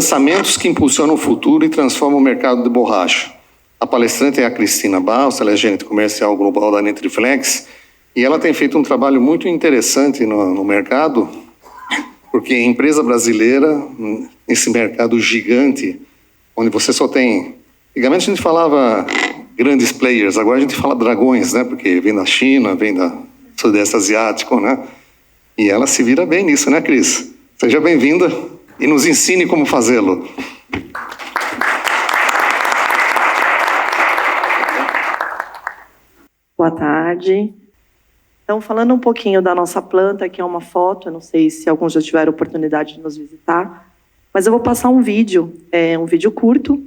lançamentos que impulsionam o futuro e transformam o mercado de borracha. A palestrante é a Cristina Baus, ela é gerente comercial global da Nitriflex, e ela tem feito um trabalho muito interessante no mercado, porque a empresa brasileira, nesse mercado gigante, onde você só tem... Antigamente a gente falava grandes players, agora a gente fala dragões, né? Porque vem da China, vem da Sudeste Asiático, né? E ela se vira bem nisso, né, Cris? Seja bem-vinda e nos ensine como fazê-lo. Boa tarde. Então, falando um pouquinho da nossa planta, aqui é uma foto, eu não sei se alguns já tiveram oportunidade de nos visitar, mas eu vou passar um vídeo curto,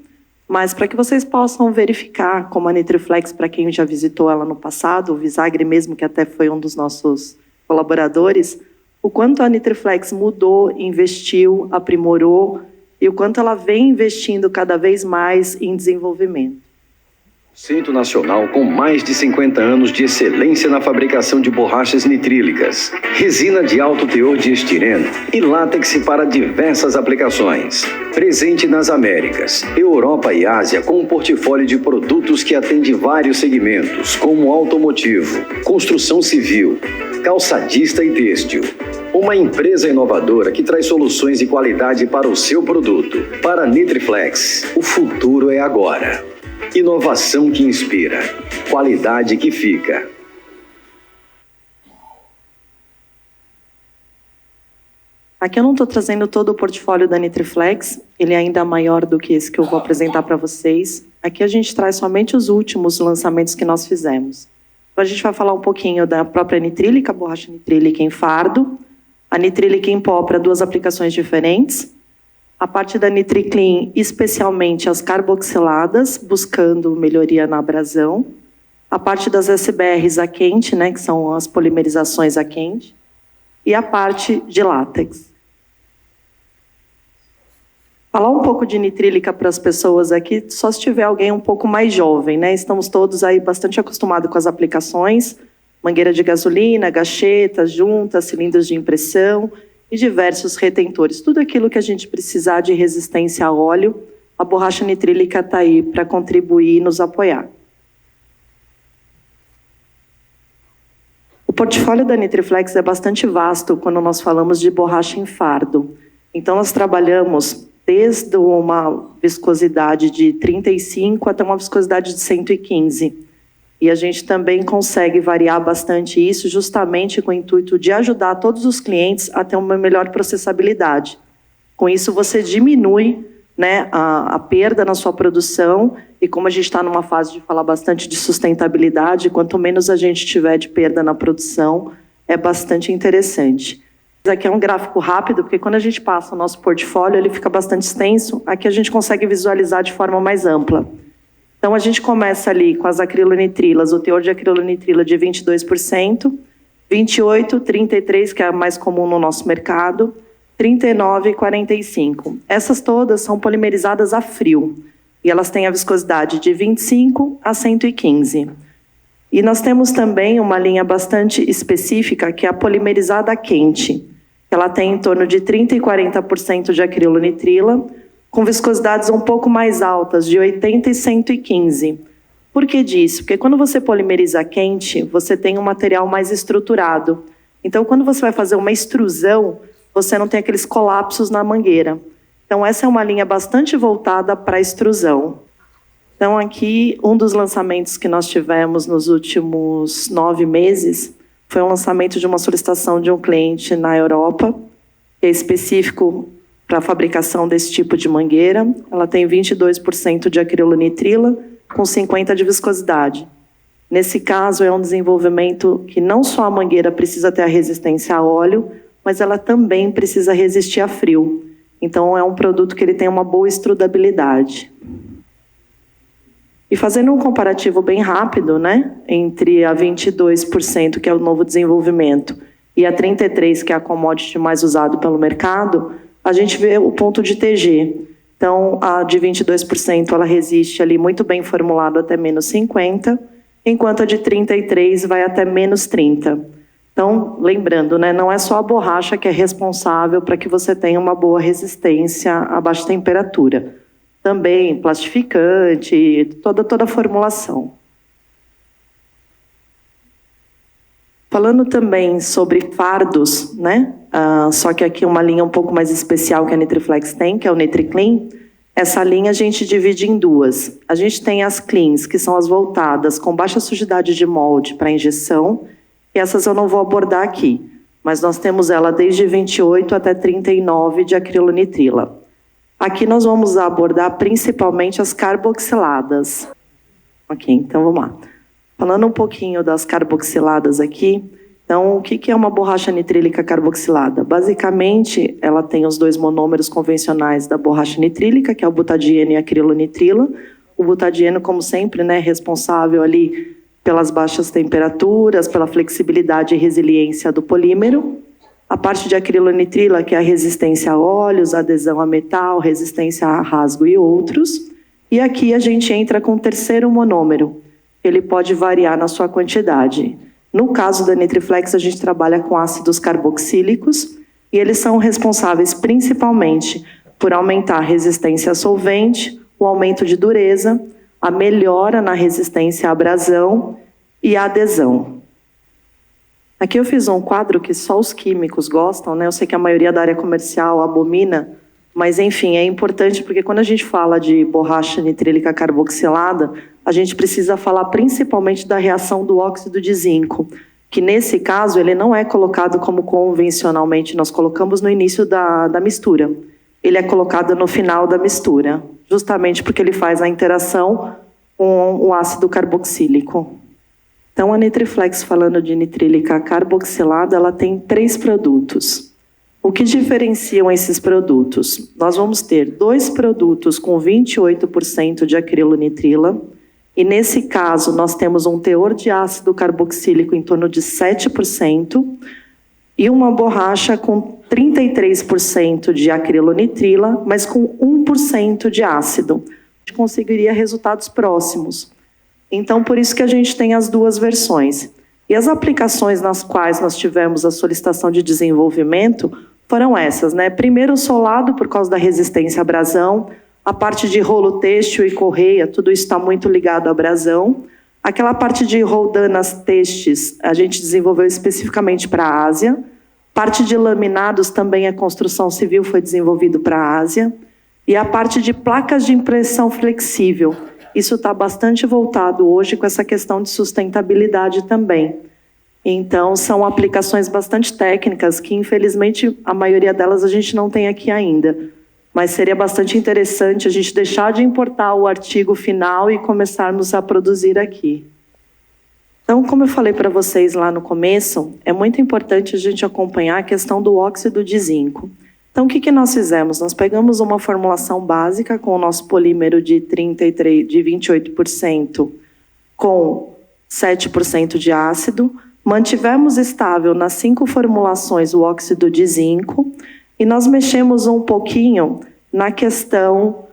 mas para que vocês possam verificar como a Nitriflex, para quem já visitou ela no passado, o Visagre mesmo, que até foi um dos nossos colaboradores, o quanto a Nitriflex mudou, investiu, aprimorou, e o quanto ela vem investindo cada vez mais em desenvolvimento. Centro Nacional com mais de 50 anos de excelência na fabricação de borrachas nitrílicas, resina de alto teor de estireno e látex para diversas aplicações. Presente nas Américas, Europa e Ásia com um portfólio de produtos que atende vários segmentos, como automotivo, construção civil, calçadista e têxtil. Uma empresa inovadora que traz soluções de qualidade para o seu produto. Para a Nitriflex, o futuro é agora. Inovação que inspira, qualidade que fica. Aqui eu não estou trazendo todo o portfólio da Nitriflex, ele é ainda maior do que esse que eu vou apresentar para vocês. Aqui a gente traz somente os últimos lançamentos que nós fizemos. Então a gente vai falar um pouquinho da própria nitrílica, a borracha nitrílica em fardo, a nitrílica em pó para duas aplicações diferentes, a parte da NitriClean, especialmente as carboxiladas, buscando melhoria na abrasão. A parte das SBRs a quente, né, que são as polimerizações a quente. E a parte de látex. Falar um pouco de nitrílica para as pessoas aqui, só se tiver alguém um pouco mais jovem, né? Estamos todos aí bastante acostumados com as aplicações. Mangueira de gasolina, gachetas, juntas, cilindros de impressão e diversos retentores. Tudo aquilo que a gente precisar de resistência a óleo, a borracha nitrílica está aí para contribuir e nos apoiar. O portfólio da Nitriflex é bastante vasto quando nós falamos de borracha em fardo. Então, nós trabalhamos desde uma viscosidade de 35 até uma viscosidade de 115. E a gente também consegue variar bastante isso, justamente com o intuito de ajudar todos os clientes a ter uma melhor processabilidade. Com isso, você diminui, né, a perda na sua produção, e como a gente está numa fase de falar bastante de sustentabilidade, quanto menos a gente tiver de perda na produção, é bastante interessante. Esse aqui é um gráfico rápido, porque quando a gente passa o nosso portfólio, ele fica bastante extenso, aqui a gente consegue visualizar de forma mais ampla. Então, a gente começa ali com as acrilonitrilas, o teor de acrilonitrila de 22%, 28%, 33%, que é a mais comum no nosso mercado, 39% e 45%. Essas todas são polimerizadas a frio, e elas têm a viscosidade de 25 a 115. E nós temos também uma linha bastante específica, que é a polimerizada a quente. Ela tem em torno de 30% e 40% de acrilonitrila, com viscosidades um pouco mais altas, de 80 e 115. Por que disso? Porque quando você polimeriza quente, você tem um material mais estruturado. Então, quando você vai fazer uma extrusão, você não tem aqueles colapsos na mangueira. Então, essa é uma linha bastante voltada para a extrusão. Então, aqui, um dos lançamentos que nós tivemos nos últimos 9 meses foi um lançamento de uma solicitação de um cliente na Europa, que é específico para a fabricação desse tipo de mangueira. Ela tem 22% de acrilonitrila, com 50% de viscosidade. Nesse caso, é um desenvolvimento que não só a mangueira precisa ter a resistência a óleo, mas ela também precisa resistir a frio. Então, é um produto que ele tem uma boa estrudabilidade. E fazendo um comparativo bem rápido, né, entre a 22%, que é o novo desenvolvimento, e a 33%, que é a commodity mais usada pelo mercado, a gente vê o ponto de TG. Então, a de 22% ela resiste ali muito bem formulado até menos 50, enquanto a de 33 vai até menos 30. Então, lembrando, né, não é só a borracha que é responsável para que você tenha uma boa resistência a baixa temperatura. Também plastificante, toda a formulação. Falando também sobre fardos, né? Só que aqui uma linha um pouco mais especial que a Nitriflex tem, que é o NitriClean. Essa linha a gente divide em duas. A gente tem as cleans, que são as voltadas com baixa sujidade de molde para injeção, e essas eu não vou abordar aqui, mas nós temos ela desde 28 até 39 de acrilonitrila. Aqui nós vamos abordar principalmente as carboxiladas. Ok, então vamos lá. Falando um pouquinho das carboxiladas aqui, então o que é uma borracha nitrílica carboxilada? Basicamente, ela tem os dois monômeros convencionais da borracha nitrílica, que é o butadieno e a acrilonitrila. O butadieno, como sempre, né, responsável ali pelas baixas temperaturas, pela flexibilidade e resiliência do polímero. A parte de acrilonitrila, que é a resistência a óleos, adesão a metal, resistência a rasgo e outros. E aqui a gente entra com o terceiro monômero. Ele pode variar na sua quantidade. No caso da Nitriflex, a gente trabalha com ácidos carboxílicos e eles são responsáveis principalmente por aumentar a resistência a solvente, o aumento de dureza, a melhora na resistência à abrasão e à adesão. Aqui eu fiz um quadro que só os químicos gostam, né? Eu sei que a maioria da área comercial abomina, mas enfim, é importante porque quando a gente fala de borracha nitrílica carboxilada, a gente precisa falar principalmente da reação do óxido de zinco, que nesse caso ele não é colocado como convencionalmente nós colocamos no início da mistura. Ele é colocado no final da mistura, justamente porque ele faz a interação com o ácido carboxílico. Então a Nitriflex, falando de nitrílica carboxilada, ela tem 3 produtos. O que diferenciam esses produtos? Nós vamos ter 2 produtos com 28% de acrilonitrila, e nesse caso nós temos um teor de ácido carboxílico em torno de 7% e uma borracha com 33% de acrilonitrila, mas com 1% de ácido. A gente conseguiria resultados próximos. Então, por isso que a gente tem as 2 versões. E as aplicações nas quais nós tivemos a solicitação de desenvolvimento foram essas, né? Primeiro, o solado, por causa da resistência à abrasão. A parte de rolo têxtil e correia, tudo isso está muito ligado à abrasão. Aquela parte de roldanas têxteis, a gente desenvolveu especificamente para a Ásia. Parte de laminados, também a construção civil foi desenvolvido para a Ásia. E a parte de placas de impressão flexível. Isso está bastante voltado hoje com essa questão de sustentabilidade também. Então, são aplicações bastante técnicas que, infelizmente, a maioria delas a gente não tem aqui ainda. Mas seria bastante interessante a gente deixar de importar o artigo final e começarmos a produzir aqui. Então, como eu falei para vocês lá no começo, é muito importante a gente acompanhar a questão do óxido de zinco. Então, o que nós fizemos? Nós pegamos uma formulação básica com o nosso polímero de 28% com 7% de ácido, mantivemos estável nas 5 formulações o óxido de zinco e nós mexemos um pouquinho na questão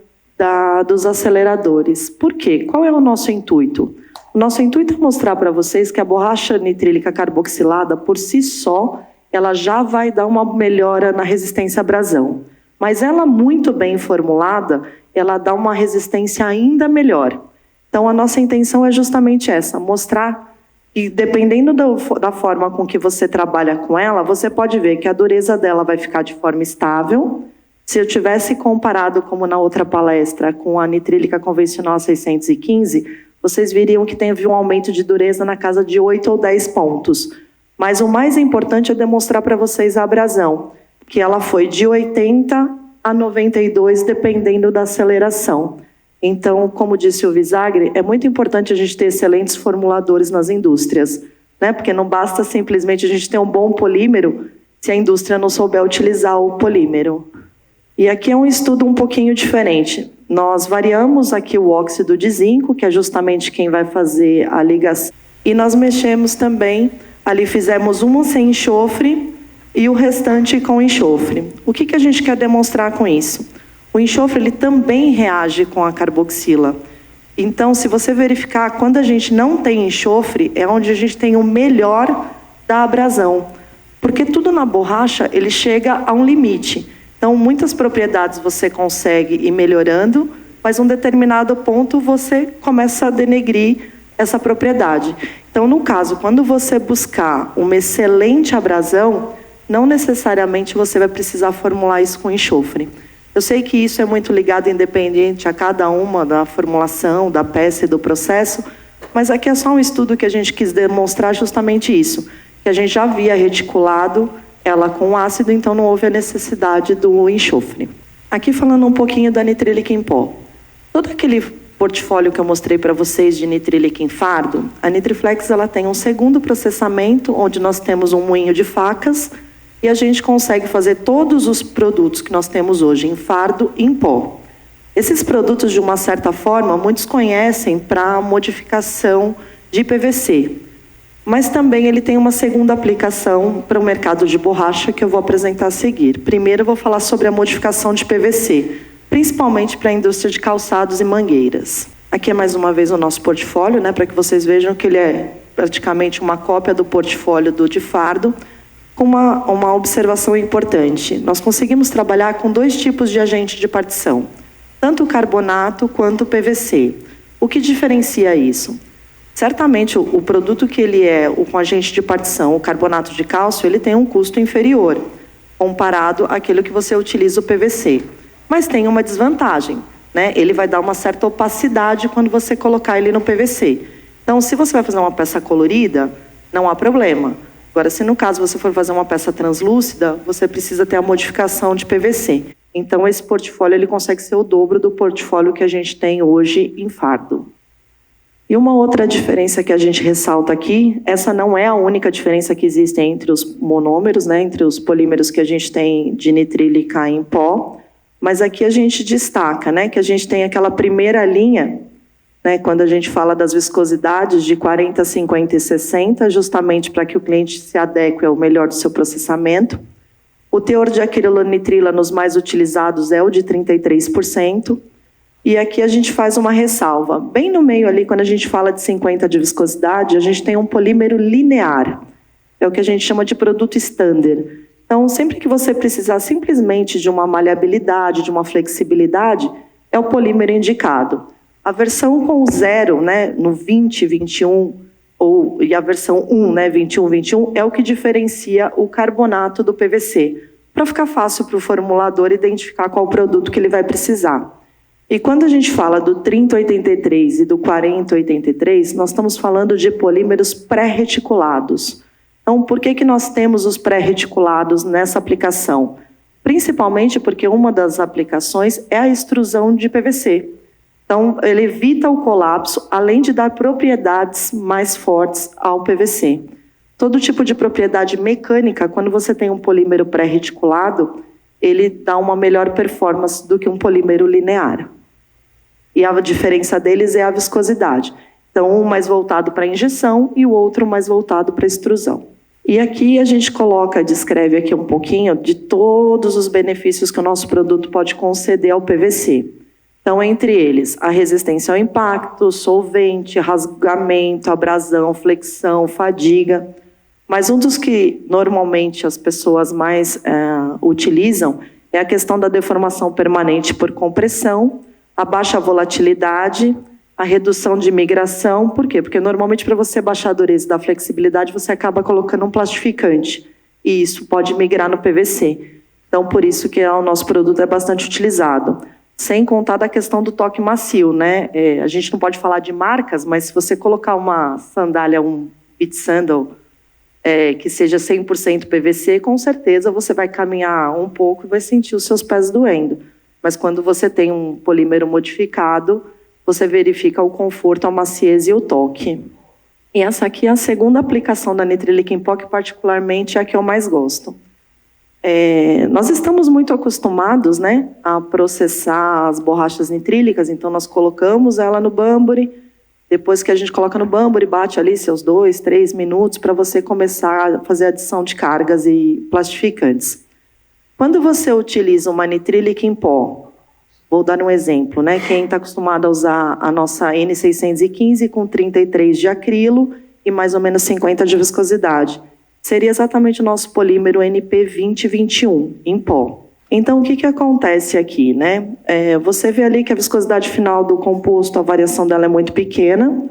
dos aceleradores. Por quê? Qual é o nosso intuito? O nosso intuito é mostrar para vocês que a borracha nitrílica carboxilada, por si só, ela já vai dar uma melhora na resistência à abrasão. Mas ela, muito bem formulada, ela dá uma resistência ainda melhor. Então, a nossa intenção é justamente essa, mostrar que, dependendo da forma com que você trabalha com ela, você pode ver que a dureza dela vai ficar de forma estável. Se eu tivesse comparado, como na outra palestra, com a nitrílica convencional 615, vocês viriam que teve um aumento de dureza na casa de 8 ou 10 pontos. Mas o mais importante é demonstrar para vocês a abrasão, que ela foi de 80 a 92, dependendo da aceleração. Então, como disse o Visagre, é muito importante a gente ter excelentes formuladores nas indústrias, né? Porque não basta simplesmente a gente ter um bom polímero se a indústria não souber utilizar o polímero. E aqui é um estudo um pouquinho diferente. Nós variamos aqui o óxido de zinco, que é justamente quem vai fazer a ligação, e nós mexemos também. Ali fizemos uma sem enxofre e o restante com enxofre. O que a gente quer demonstrar com isso? O enxofre ele também reage com a carboxila. Então, se você verificar, quando a gente não tem enxofre, é onde a gente tem o melhor da abrasão. Porque tudo na borracha, ele chega a um limite. Então, muitas propriedades você consegue ir melhorando, mas um determinado ponto você começa a denegrir essa propriedade. Então, no caso, quando você buscar uma excelente abrasão, não necessariamente você vai precisar formular isso com enxofre. Eu sei que isso é muito ligado independente a cada uma da formulação, da peça e do processo, mas aqui é só um estudo que a gente quis demonstrar justamente isso, que a gente já havia reticulado ela com ácido, então não houve a necessidade do enxofre. Aqui falando um pouquinho da nitrílica em pó. Todo aquele portfólio que eu mostrei para vocês de nitrílica em fardo, a Nitriflex ela tem um segundo processamento, onde nós temos um moinho de facas, e a gente consegue fazer todos os produtos que nós temos hoje em fardo e em pó. Esses produtos, de uma certa forma, muitos conhecem para modificação de PVC. Mas também ele tem uma segunda aplicação para o mercado de borracha que eu vou apresentar a seguir. Primeiro eu vou falar sobre a modificação de PVC, principalmente para a indústria de calçados e mangueiras. Aqui é mais uma vez o nosso portfólio, né, para que vocês vejam que ele é praticamente uma cópia do portfólio do de fardo, com uma observação importante. Nós conseguimos trabalhar com 2 tipos de agente de partição, tanto o carbonato quanto o PVC. O que diferencia isso? Certamente, o produto que ele é com agente de partição, o carbonato de cálcio, ele tem um custo inferior, comparado àquilo que você utiliza o PVC. Mas tem uma desvantagem, né? Ele vai dar uma certa opacidade quando você colocar ele no PVC. Então, se você vai fazer uma peça colorida, não há problema. Agora, se no caso você for fazer uma peça translúcida, você precisa ter a modificação de PVC. Então, esse portfólio ele consegue ser o dobro do portfólio que a gente tem hoje em fardo. E uma outra diferença que a gente ressalta aqui, essa não é a única diferença que existe entre os monômeros, né, entre os polímeros que a gente tem de nitrílica em pó, mas aqui a gente destaca, né, que a gente tem aquela primeira linha, né, quando a gente fala das viscosidades de 40, 50 e 60, justamente para que o cliente se adeque ao melhor do seu processamento. O teor de acrilonitrila nos mais utilizados é o de 33%. E aqui a gente faz uma ressalva. Bem no meio ali, quando a gente fala de 50 de viscosidade, a gente tem um polímero linear. É o que a gente chama de produto standard. Então, sempre que você precisar simplesmente de uma maleabilidade, de uma flexibilidade, é o polímero indicado. A versão com 0, né, no 20, 21, e a versão 1, né, 21, 21, é o que diferencia o carbonato do PVC, para ficar fácil para o formulador identificar qual produto que ele vai precisar. E quando a gente fala do 3083 e do 4083, nós estamos falando de polímeros pré-reticulados. Então, por que nós temos os pré-reticulados nessa aplicação? Principalmente porque uma das aplicações é a extrusão de PVC. Então, ele evita o colapso, além de dar propriedades mais fortes ao PVC. Todo tipo de propriedade mecânica, quando você tem um polímero pré-reticulado, ele dá uma melhor performance do que um polímero linear. E a diferença deles é a viscosidade. Então, um mais voltado para injeção e o outro mais voltado para extrusão. E aqui a gente descreve aqui um pouquinho de todos os benefícios que o nosso produto pode conceder ao PVC. Então, entre eles, a resistência ao impacto, solvente, rasgamento, abrasão, flexão, fadiga. Mas um dos que normalmente as pessoas mais utilizam é a questão da deformação permanente por compressão, a baixa volatilidade, a redução de migração. Por quê? Porque normalmente para você baixar a dureza da flexibilidade, você acaba colocando um plastificante. E isso pode migrar no PVC. Então, por isso que o nosso produto é bastante utilizado. Sem contar da questão do toque macio, né? A gente não pode falar de marcas, mas se você colocar uma sandália, um beach sandal, que seja 100% PVC, com certeza você vai caminhar um pouco e vai sentir os seus pés doendo. Mas quando você tem um polímero modificado, você verifica o conforto, a maciez e o toque. E essa aqui é a segunda aplicação da nitrílica em pó, que particularmente é a que eu mais gosto. Nós estamos muito acostumados, né, a processar as borrachas nitrílicas, então nós colocamos ela no Bamburi. Depois que a gente coloca no Bamburi, bate ali seus 2, 3 minutos para você começar a fazer adição de cargas e plastificantes. Quando você utiliza uma nitrílica em pó, vou dar um exemplo, né? Quem está acostumado a usar a nossa N615 com 33 de acrilo e mais ou menos 50 de viscosidade. seria exatamente o nosso polímero NP2021, em pó. Então, o que acontece aqui, né? Você vê ali que a viscosidade final do composto, a variação dela é muito pequena,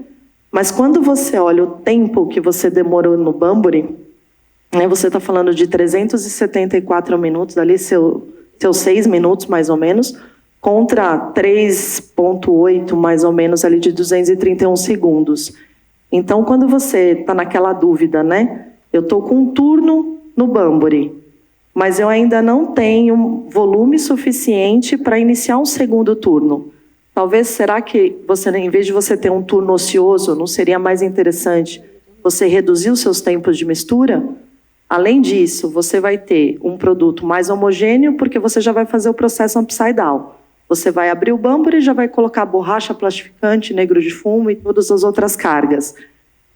mas quando você olha o tempo que você demorou no Banbury, né, você está falando de 374 minutos, ali seus 6 minutos mais ou menos, contra 3,8 mais ou menos ali de 231 segundos. Então, quando você está naquela dúvida, né? Eu estou com um turno no Banbury, mas eu ainda não tenho volume suficiente para iniciar um segundo turno. Talvez, será que você, em vez de você ter um turno ocioso, não seria mais interessante você reduzir os seus tempos de mistura? Além disso, você vai ter um produto mais homogêneo, porque você já vai fazer o processo upside down. Você vai abrir o Banbury e já vai colocar borracha, plastificante, negro de fumo e todas as outras cargas.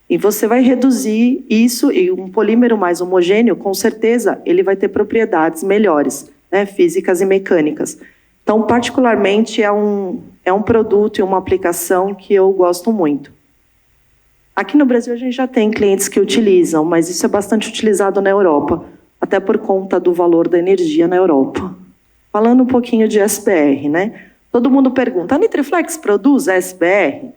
E você vai reduzir isso, e um polímero mais homogêneo, com certeza, ele vai ter propriedades melhores, né, físicas e mecânicas. Então, particularmente, é um produto e uma aplicação que eu gosto muito. Aqui no Brasil, a gente já tem clientes que utilizam, mas isso é bastante utilizado na Europa, até por conta do valor da energia na Europa. Falando um pouquinho de SBR, né? Todo mundo pergunta, a Nitriflex produz SBR?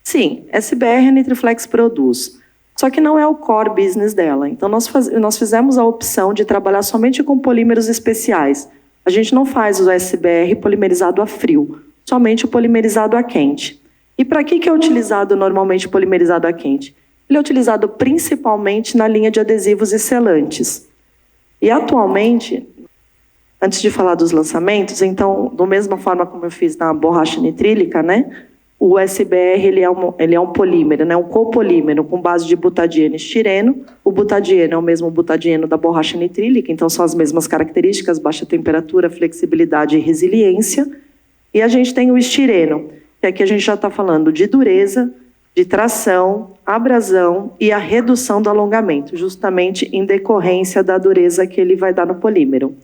Sim, SBR a Nitriflex produz, só que não é o core business dela. Então, nós fizemos a opção de trabalhar somente com polímeros especiais. A gente não faz o SBR polimerizado a frio, somente o polimerizado a quente. E para que é utilizado normalmente o polimerizado a quente? Ele é utilizado principalmente na linha de adesivos e selantes. E atualmente, antes de falar dos lançamentos, então, da mesma forma como eu fiz na borracha nitrílica, né? O SBR ele é um polímero, né, um copolímero com base de butadieno e estireno. O butadieno é o mesmo butadieno da borracha nitrílica, então são as mesmas características, baixa temperatura, flexibilidade e resiliência. E a gente tem o estireno, que aqui a gente já está falando de dureza, de tração, abrasão e a redução do alongamento, justamente em decorrência da dureza que ele vai dar no polímero.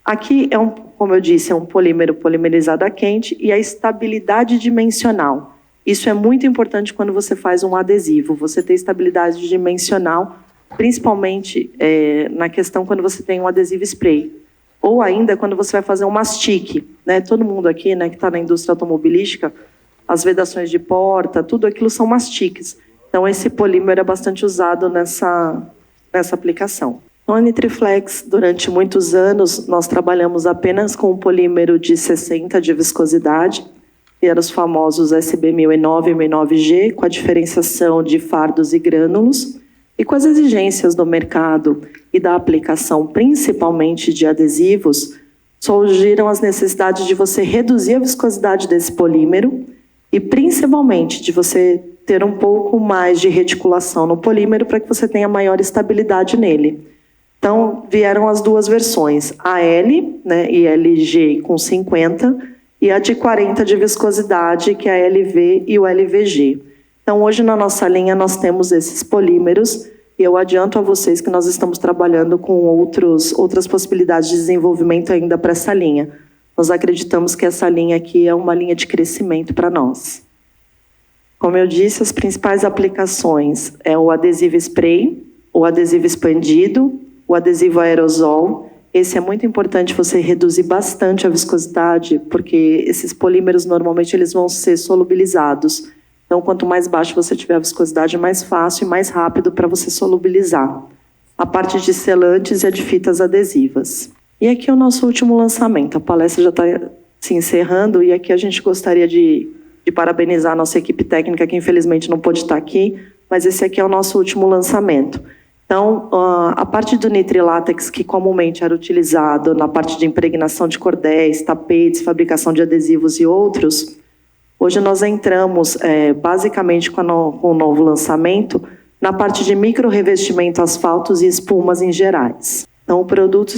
Aqui, como eu disse, é um polímero polimerizado a quente e a estabilidade dimensional. Isso é muito importante quando você faz um adesivo, você ter estabilidade dimensional, principalmente na questão quando você tem um adesivo spray. Ou ainda quando você vai fazer um mastique, né? Todo mundo aqui, né, que está na indústria automobilística, as vedações de porta, tudo aquilo são mastiques. Então, esse polímero é bastante usado nessa aplicação. No Nitriflex, durante muitos anos, nós trabalhamos apenas com um polímero de 60 de viscosidade, que eram os famosos SB1009 e 1009G, com a diferenciação de fardos e grânulos, e com as exigências do mercado e da aplicação, principalmente de adesivos, surgiram as necessidades de você reduzir a viscosidade desse polímero e, principalmente, de você ter um pouco mais de reticulação no polímero para que você tenha maior estabilidade nele. Então, vieram as duas versões, a L, né, e LG com 50, e a de 40 de viscosidade, que é a LV e o LVG. Então, hoje na nossa linha nós temos esses polímeros, e eu adianto a vocês que nós estamos trabalhando com outras possibilidades de desenvolvimento ainda para essa linha. Nós acreditamos que essa linha aqui é uma linha de crescimento para nós. Como eu disse, as principais aplicações é o adesivo spray, o adesivo expandido, o adesivo aerosol. Esse é muito importante você reduzir bastante a viscosidade, porque esses polímeros normalmente eles vão ser solubilizados. Então, quanto mais baixo você tiver a viscosidade, mais fácil e mais rápido para você solubilizar. A parte de selantes e a de fitas adesivas. E aqui é o nosso último lançamento. A palestra já está se encerrando e aqui a gente gostaria de parabenizar a nossa equipe técnica, que infelizmente não pôde estar aqui, mas esse aqui é o nosso último lançamento. Então, a parte do nitrilátex, que comumente era utilizado na parte de impregnação de cordéis, tapetes, fabricação de adesivos e outros, hoje nós entramos, basicamente, com o novo lançamento, na parte de micro-revestimento, asfaltos e espumas em gerais. Então, o produto,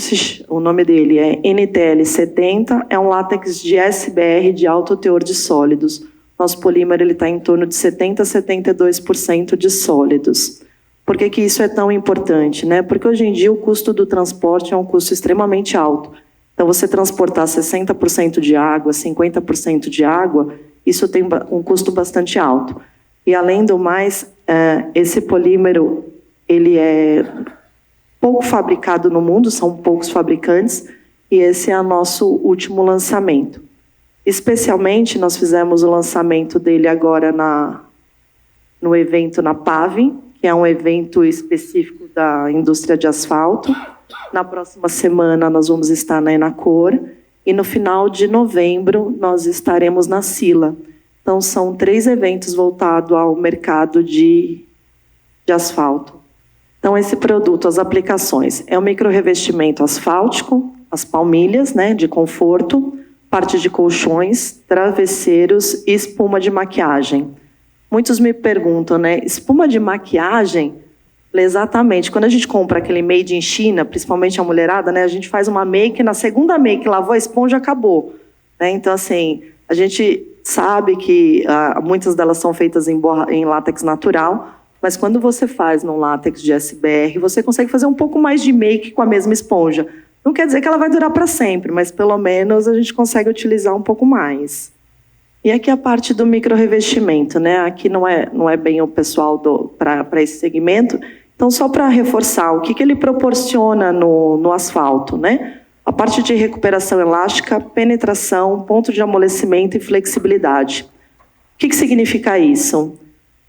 o nome dele é NTL70, é um látex de SBR de alto teor de sólidos. Nosso polímero está em torno de 70% a 72% de sólidos. Por que isso é tão importante, né? Porque hoje em dia o custo do transporte é um custo extremamente alto. Então, você transportar 60% de água, 50% de água, isso tem um custo bastante alto. E, além do mais, esse polímero, ele é pouco fabricado no mundo, são poucos fabricantes, e esse é o nosso último lançamento. Especialmente, nós fizemos o lançamento dele agora no evento na Pavin, que é um evento específico da indústria de asfalto. Na próxima semana, nós vamos estar na Enacor, e no final de novembro, nós estaremos na Sila. Então, são 3 eventos voltados ao mercado de asfalto. Então, esse produto, as aplicações, é o microrrevestimento asfáltico, as palmilhas, né, de conforto, parte de colchões, travesseiros e espuma de maquiagem. Muitos me perguntam, né, espuma de maquiagem, exatamente, quando a gente compra aquele made in China, principalmente a mulherada, né, a gente faz uma make, na segunda make, lavou a esponja, acabou. Né? Então, assim, a gente sabe que muitas delas são feitas em látex natural, mas quando você faz num látex de SBR, você consegue fazer um pouco mais de make com a mesma esponja. Não quer dizer que ela vai durar para sempre, mas pelo menos a gente consegue utilizar um pouco mais. E aqui a parte do microrrevestimento, né? Aqui não é bem o pessoal para esse segmento. Então, só para reforçar, o que ele proporciona no asfalto, né? A parte de recuperação elástica, penetração, ponto de amolecimento e flexibilidade. O que significa isso?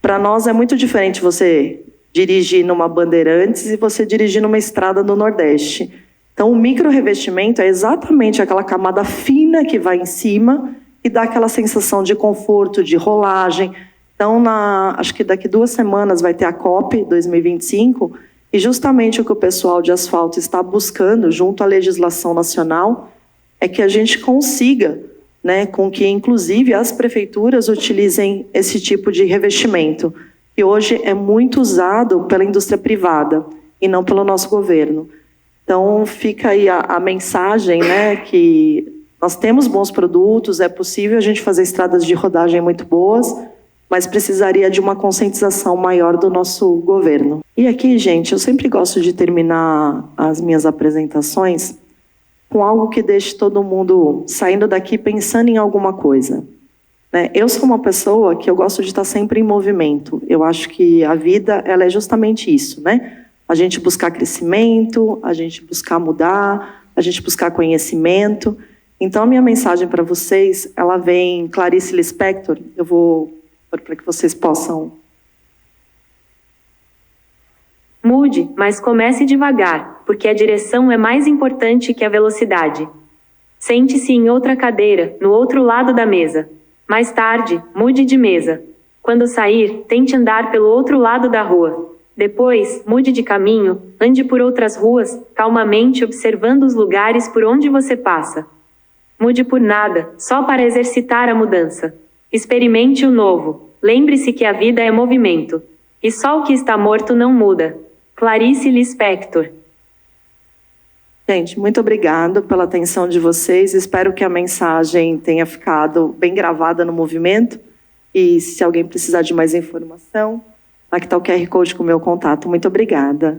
Para nós é muito diferente você dirigir numa Bandeirantes e você dirigir numa estrada do Nordeste. Então, o microrrevestimento é exatamente aquela camada fina que vai em cima e dá aquela sensação de conforto, de rolagem. Então, acho que daqui 2 semanas vai ter a COP 2025, e justamente o que o pessoal de asfalto está buscando, junto à legislação nacional, é que a gente consiga, né, com que, inclusive, as prefeituras utilizem esse tipo de revestimento, que hoje é muito usado pela indústria privada e não pelo nosso governo. Então, fica aí a mensagem, né, que nós temos bons produtos, é possível a gente fazer estradas de rodagem muito boas, mas precisaria de uma conscientização maior do nosso governo. E aqui, gente, eu sempre gosto de terminar as minhas apresentações com algo que deixe todo mundo saindo daqui pensando em alguma coisa. Né? Eu sou uma pessoa que eu gosto de estar sempre em movimento. Eu acho que a vida, ela é justamente isso, né? A gente buscar crescimento, a gente buscar mudar, a gente buscar conhecimento. Então, a minha mensagem para vocês, ela vem Clarice Lispector. Eu vou pôr para que vocês possam. Mude, mas comece devagar, porque a direção é mais importante que a velocidade. Sente-se em outra cadeira, no outro lado da mesa. Mais tarde, mude de mesa. Quando sair, tente andar pelo outro lado da rua. Depois, mude de caminho, ande por outras ruas, calmamente observando os lugares por onde você passa. Mude por nada, só para exercitar a mudança. Experimente o novo. Lembre-se que a vida é movimento. E só o que está morto não muda. Clarice Lispector. Gente, muito obrigada pela atenção de vocês. Espero que a mensagem tenha ficado bem gravada no movimento. E se alguém precisar de mais informação, aqui está o QR Code com o meu contato. Muito obrigada.